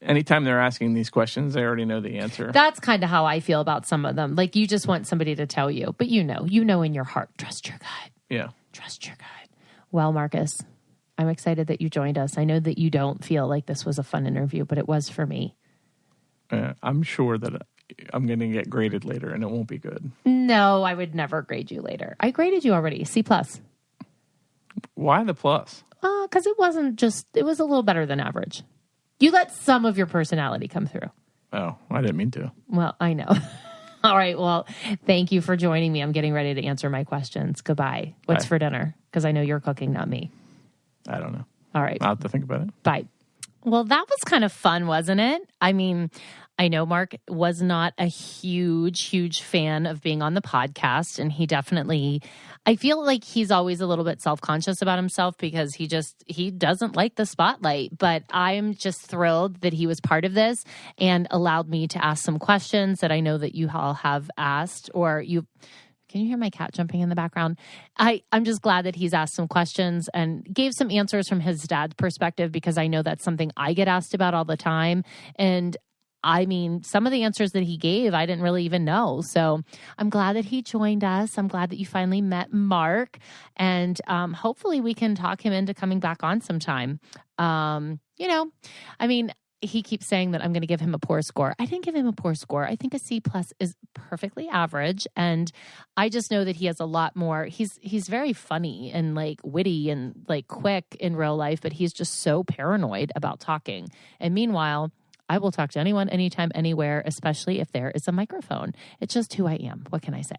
anytime they're asking these questions, they already know the answer. That's kind of how I feel about some of them. Like you just want somebody to tell you, but you know in your heart, trust your gut. Yeah. Trust your gut. Well, Marcus, I'm excited that you joined us. I know that you don't feel like this was a fun interview, but it was for me. I'm sure that I'm going to get graded later and it won't be good. No, I would never grade you later. I graded you already, C+. Why the plus? Because it was a little better than average. You let some of your personality come through. Oh, I didn't mean to. Well, I know. All right. Well, thank you for joining me. I'm getting ready to answer my questions. Goodbye. What's Bye. for dinner? Because I know you're cooking, not me. I don't know. All right. I'll have to think about it. Bye. Well, that was kind of fun, wasn't it? I mean, I know Marc was not a huge fan of being on the podcast, and he definitely, I feel like he's always a little bit self-conscious about himself because he doesn't like the spotlight, but I'm just thrilled that he was part of this and allowed me to ask some questions that I know that you all have asked, or you. Can you hear my cat jumping in the background? I'm just glad that he's asked some questions and gave some answers from his dad's perspective, because I know that's something I get asked about all the time. And I mean, some of the answers that he gave, I didn't really even know. So I'm glad that he joined us. I'm glad that you finally met Marc. And hopefully we can talk him into coming back on sometime. He keeps saying that I'm going to give him a poor score. I didn't give him a poor score. I think a C+ is perfectly average. And I just know that he has a lot more. He's very funny and like witty and like quick in real life, but he's just so paranoid about talking. And meanwhile, I will talk to anyone, anytime, anywhere, especially if there is a microphone. It's just who I am. What can I say?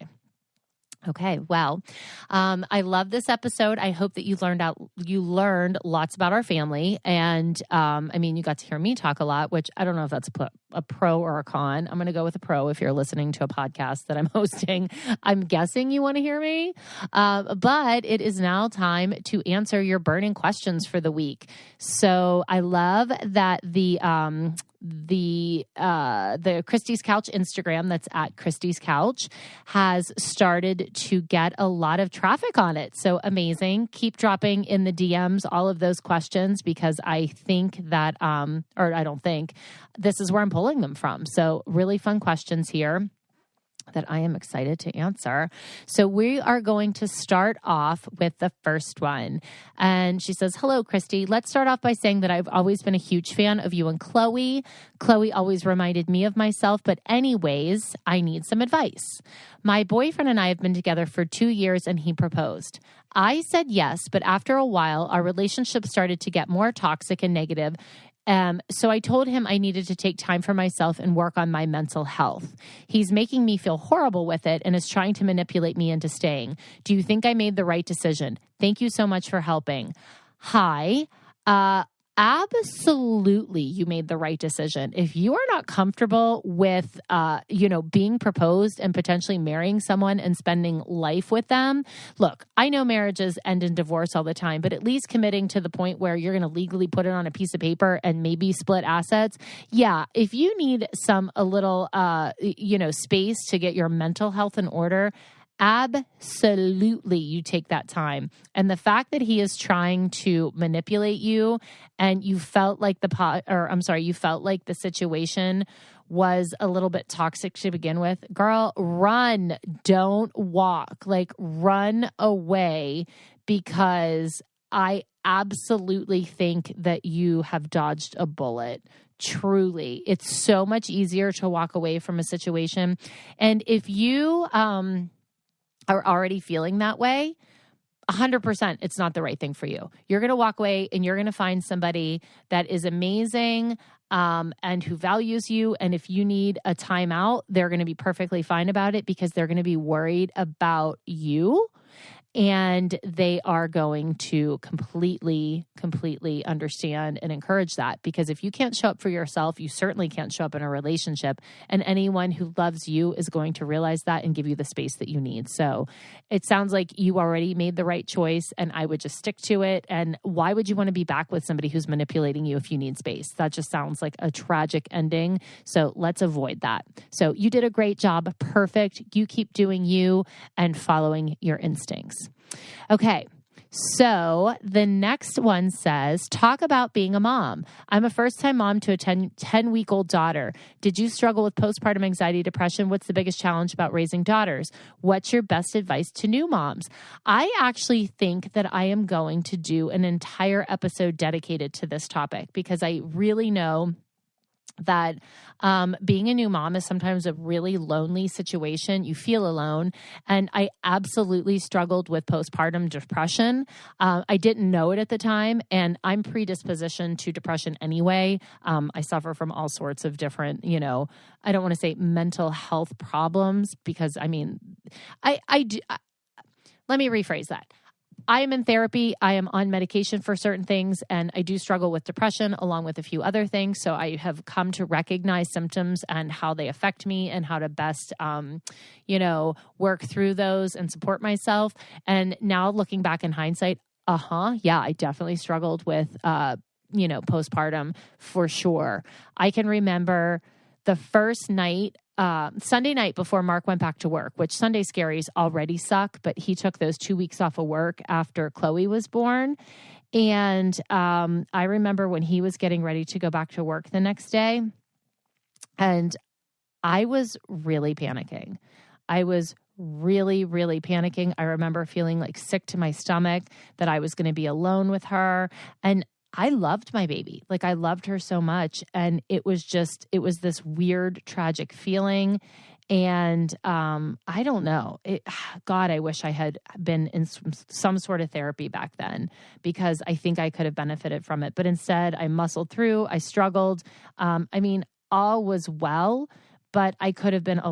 Okay, well, I love this episode. I hope that you learned lots about our family, and you got to hear me talk a lot, which I don't know if that's a pro or a con. I'm going to go with a pro if you're listening to a podcast that I'm hosting. I'm guessing you want to hear me, but it is now time to answer your burning questions for the week. So I love that the Christi's Couch Instagram, that's at Christi's Couch, has started to get a lot of traffic on it. So amazing. Keep dropping in the DMs all of those questions, because I think that, this is where I'm pulling them from. So really fun questions here that I am excited to answer. So we are going to start off with the first one. And she says, hello, Christi. Let's start off by saying that I've always been a huge fan of you and Chloe. Chloe always reminded me of myself, but anyways, I need some advice. My boyfriend and I have been together for 2 years and he proposed. I said yes, but after a while, our relationship started to get more toxic and negative. So I told him I needed to take time for myself and work on my mental health. He's making me feel horrible with it and is trying to manipulate me into staying. Do you think I made the right decision? Thank you so much for helping. Hi. Absolutely, you made the right decision. If you are not comfortable with, being proposed and potentially marrying someone and spending life with them, look, I know marriages end in divorce all the time, but at least committing to the point where you're going to legally put it on a piece of paper and maybe split assets. Yeah, if you need a little space to get your mental health in order, absolutely, you take that time. And the fact that he is trying to manipulate you and you felt like you felt like the situation was a little bit toxic to begin with, girl, run, don't walk, like run away, because I absolutely think that you have dodged a bullet. Truly. It's so much easier to walk away from a situation. And if you, are already feeling that way, 100%, it's not the right thing for you. You're going to walk away and you're going to find somebody that is amazing and who values you. And if you need a timeout, they're going to be perfectly fine about it, because they're going to be worried about you. And they are going to completely understand and encourage that. Because if you can't show up for yourself, you certainly can't show up in a relationship. And anyone who loves you is going to realize that and give you the space that you need. So it sounds like you already made the right choice, and I would just stick to it. And why would you want to be back with somebody who's manipulating you if you need space? That just sounds like a tragic ending. So let's avoid that. So you did a great job. Perfect. You keep doing you and following your instincts. Okay, so the next one says, talk about being a mom. I'm a first-time mom to a 10-week-old daughter. Did you struggle with postpartum anxiety, depression? What's the biggest challenge about raising daughters? What's your best advice to new moms? I actually think that I am going to do an entire episode dedicated to this topic, because I really know that being a new mom is sometimes a really lonely situation. You feel alone. And I absolutely struggled with postpartum depression. I didn't know it at the time, and I'm predispositioned to depression anyway. I suffer from all sorts of different, I don't want to say mental health problems, because I mean, I do. Let me rephrase that. I am in therapy. I am on medication for certain things, and I do struggle with depression along with a few other things. So I have come to recognize symptoms and how they affect me and how to best, work through those and support myself. And now looking back in hindsight, yeah, I definitely struggled with, postpartum for sure. I can remember the first night, Sunday night before Marc went back to work, which Sunday scaries already suck, but he took those 2 weeks off of work after Chloe was born. And I remember when he was getting ready to go back to work the next day, and I was really panicking. I was really, really panicking. I remember feeling like sick to my stomach, that I was going to be alone with her. And I loved my baby. Like, I loved her so much. And it was this weird, tragic feeling. And I don't know. God, I wish I had been in some sort of therapy back then, because I think I could have benefited from it. But instead, I muscled through. I struggled. All was well, but I could have been in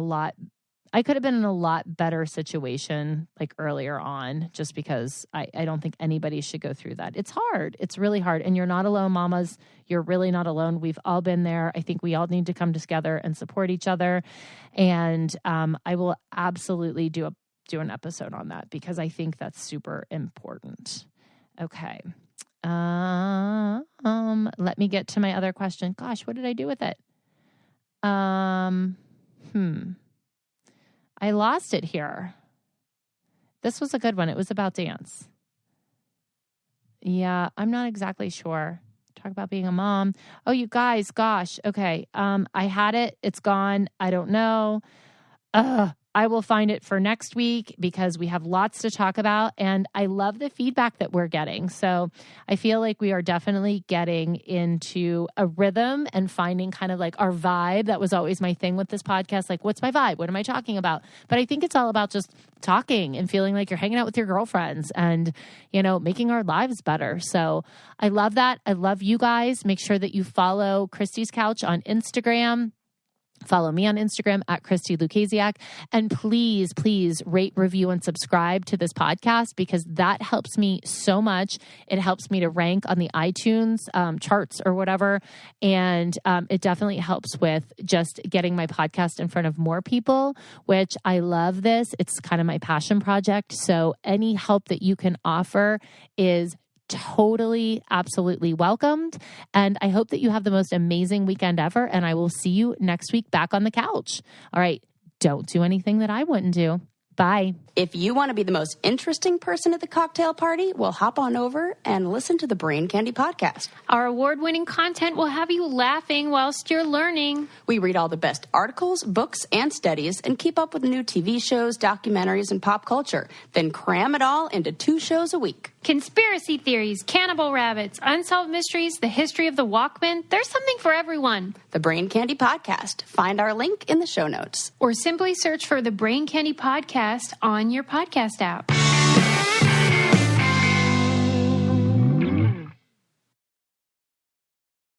a lot better situation like earlier on, just because I don't think anybody should go through that. It's hard. It's really hard. And you're not alone, mamas. You're really not alone. We've all been there. I think we all need to come together and support each other. And I will absolutely do an episode on that, because I think that's super important. Okay. Let me get to my other question. Gosh, what did I do with it? I lost it here. This was a good one. It was about dance. Yeah, I'm not exactly sure. Talk about being a mom. Oh, you guys, gosh. Okay. I had it. It's gone. I don't know. I will find it for next week, because we have lots to talk about, and I love the feedback that we're getting. So I feel like we are definitely getting into a rhythm and finding kind of like our vibe. That was always my thing with this podcast. Like, what's my vibe? What am I talking about? But I think it's all about just talking and feeling like you're hanging out with your girlfriends and, making our lives better. So I love that. I love you guys. Make sure that you follow Christi's Couch on Instagram. Follow me on Instagram at Christi Lukasiak. And please, please rate, review, and subscribe to this podcast, because that helps me so much. It helps me to rank on the iTunes charts or whatever. And it definitely helps with just getting my podcast in front of more people, which I love this. It's kind of my passion project. So any help that you can offer is totally, absolutely welcomed. And I hope that you have the most amazing weekend ever. And I will see you next week back on the couch. All right. Don't do anything that I wouldn't do. Bye. If you want to be the most interesting person at the cocktail party, well, hop on over and listen to the Brain Candy podcast. Our award-winning content will have you laughing whilst you're learning. We read all the best articles, books, and studies, and keep up with new TV shows, documentaries, and pop culture. Then cram it all into 2 shows a week. Conspiracy theories, cannibal rabbits, unsolved mysteries, the history of the Walkman. There's something for everyone. The Brain Candy podcast. Find our link in the show notes. Or simply search for the Brain Candy podcast on your podcast app.